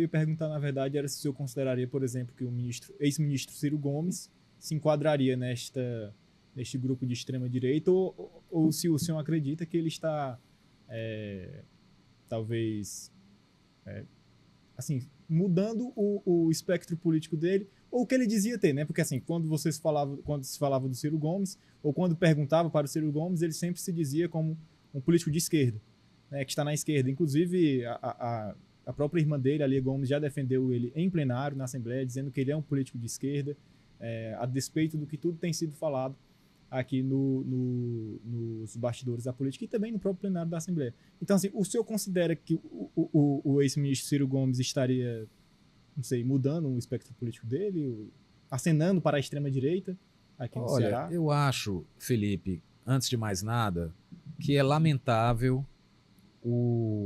ia perguntar, na verdade, era se o senhor consideraria, por exemplo, que o ex-ministro Ciro Gomes se enquadraria neste grupo de extrema-direita, ou se o senhor acredita que ele está, talvez, assim, mudando o espectro político dele, ou o que ele dizia ter, né? Porque, assim, quando se falava do Ciro Gomes, ou quando perguntava para o Ciro Gomes, ele sempre se dizia como um político de esquerda, né, que está na esquerda. Inclusive, a própria irmã dele, a Lia Gomes, já defendeu ele em plenário, na Assembleia, dizendo que ele é um político de esquerda, a despeito do que tudo tem sido falado aqui nos bastidores da política e também no próprio plenário da Assembleia. Então, assim, o senhor considera que o ex-ministro Ciro Gomes estaria, não sei, mudando o espectro político dele, acenando para a extrema-direita aqui no Ceará? Olha, eu acho, Felipe, antes de mais nada, que é lamentável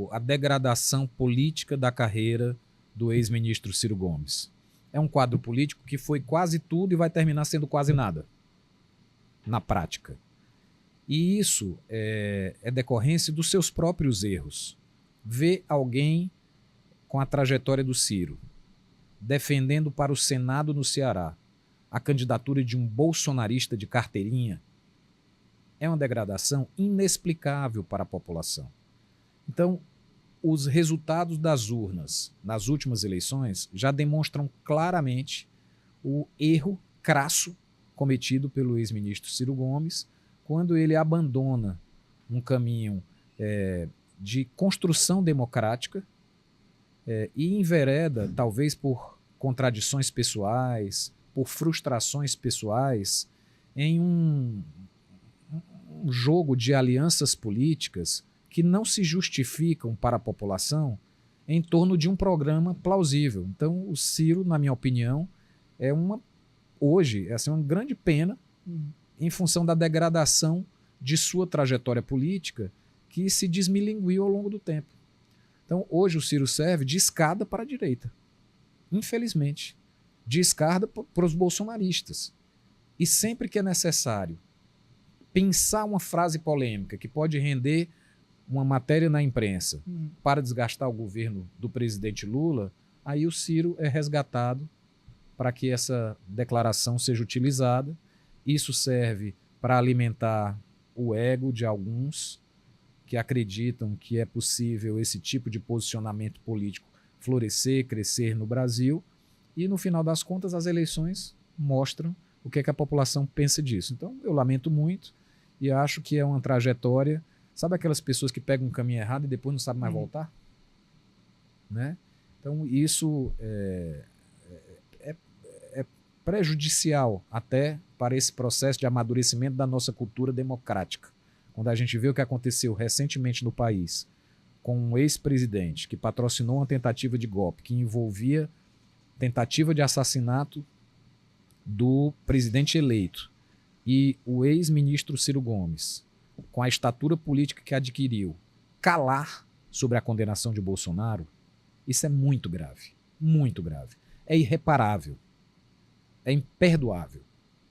a degradação política da carreira do ex-ministro Ciro Gomes. É um quadro político que foi quase tudo e vai terminar sendo quase nada, na prática. E isso é decorrência dos seus próprios erros. Ver alguém com a trajetória do Ciro defendendo para o Senado no Ceará a candidatura de um bolsonarista de carteirinha é uma degradação inexplicável para a população. Então, os resultados das urnas nas últimas eleições já demonstram claramente o erro crasso cometido pelo ex-ministro Ciro Gomes quando ele abandona um caminho de construção democrática e envereda, talvez por contradições pessoais, por frustrações pessoais, em um jogo de alianças políticas que não se justificam para a população em torno de um programa plausível. Então, o Ciro, na minha opinião, hoje, essa é uma grande pena em função da degradação de sua trajetória política que se desmilinguiu ao longo do tempo. Então, hoje o Ciro serve de escada para a direita, infelizmente, de escada para os bolsonaristas. E sempre que é necessário pensar uma frase polêmica que pode render uma matéria na imprensa para desgastar o governo do presidente Lula, aí o Ciro é resgatado para que essa declaração seja utilizada. Isso serve para alimentar o ego de alguns que acreditam que é possível esse tipo de posicionamento político florescer, crescer no Brasil. E, no final das contas, as eleições mostram o que é que a população pensa disso. Então, eu lamento muito e acho que é uma trajetória. Sabe aquelas pessoas que pegam um caminho errado e depois não sabem mais voltar? Né? Então, isso é prejudicial até para esse processo de amadurecimento da nossa cultura democrática. Quando a gente vê o que aconteceu recentemente no país com um ex-presidente que patrocinou uma tentativa de golpe que envolvia tentativa de assassinato do presidente eleito e o ex-ministro Ciro Gomes, com a estatura política que adquiriu, calar sobre a condenação de Bolsonaro, isso é muito grave, muito grave. É irreparável, é imperdoável,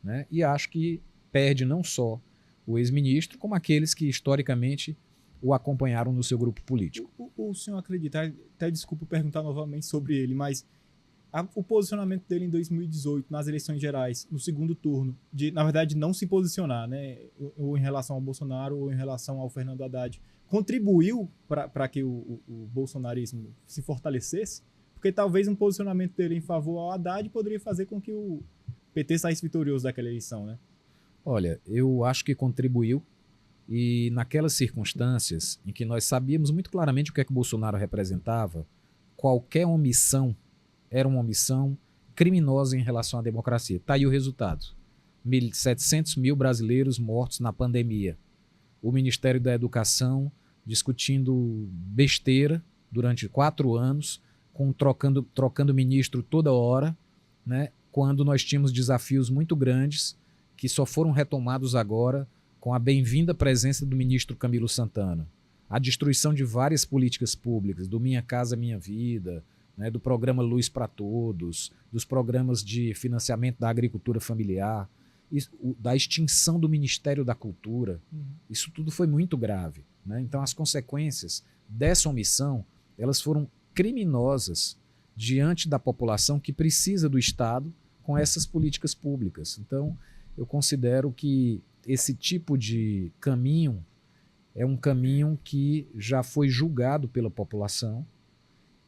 né? E acho que perde não só o ex-ministro, como aqueles que historicamente o acompanharam no seu grupo político. O senhor acredita, até desculpa perguntar novamente sobre ele, mas o posicionamento dele em 2018, nas eleições gerais, no segundo turno, de, na verdade, não se posicionar, né, ou em relação ao Bolsonaro ou em relação ao Fernando Haddad, contribuiu para que o bolsonarismo se fortalecesse? Porque talvez um posicionamento dele em favor ao Haddad poderia fazer com que o PT saísse vitorioso daquela eleição, né? Olha, eu acho que contribuiu, e naquelas circunstâncias em que nós sabíamos muito claramente o que é que o Bolsonaro representava, qualquer omissão era uma omissão criminosa em relação à democracia. Está aí o resultado. 700 mil brasileiros mortos na pandemia. O Ministério da Educação discutindo besteira durante 4 anos, trocando ministro toda hora, né, quando nós tínhamos desafios muito grandes que só foram retomados agora com a bem-vinda presença do ministro Camilo Santana. A destruição de várias políticas públicas, do Minha Casa Minha Vida, né, do programa Luz para Todos, dos programas de financiamento da agricultura familiar, da extinção do Ministério da Cultura. Isso tudo foi muito grave, né? Então, as consequências dessa omissão, elas foram criminosas diante da população que precisa do Estado com essas políticas públicas. Então, eu considero que esse tipo de caminho é um caminho que já foi julgado pela população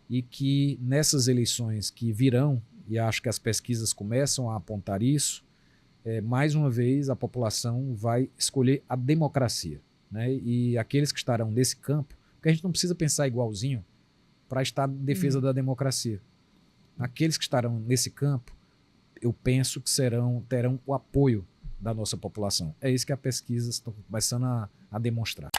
e que nessas eleições que virão, e acho que as pesquisas começam a apontar isso, mais uma vez a população vai escolher a democracia, né? E aqueles que estarão nesse campo, porque a gente não precisa pensar igualzinho para estar em defesa da democracia. Aqueles que estarão nesse campo, eu penso que terão o apoio da nossa população. É isso que as pesquisas estão começando a demonstrar.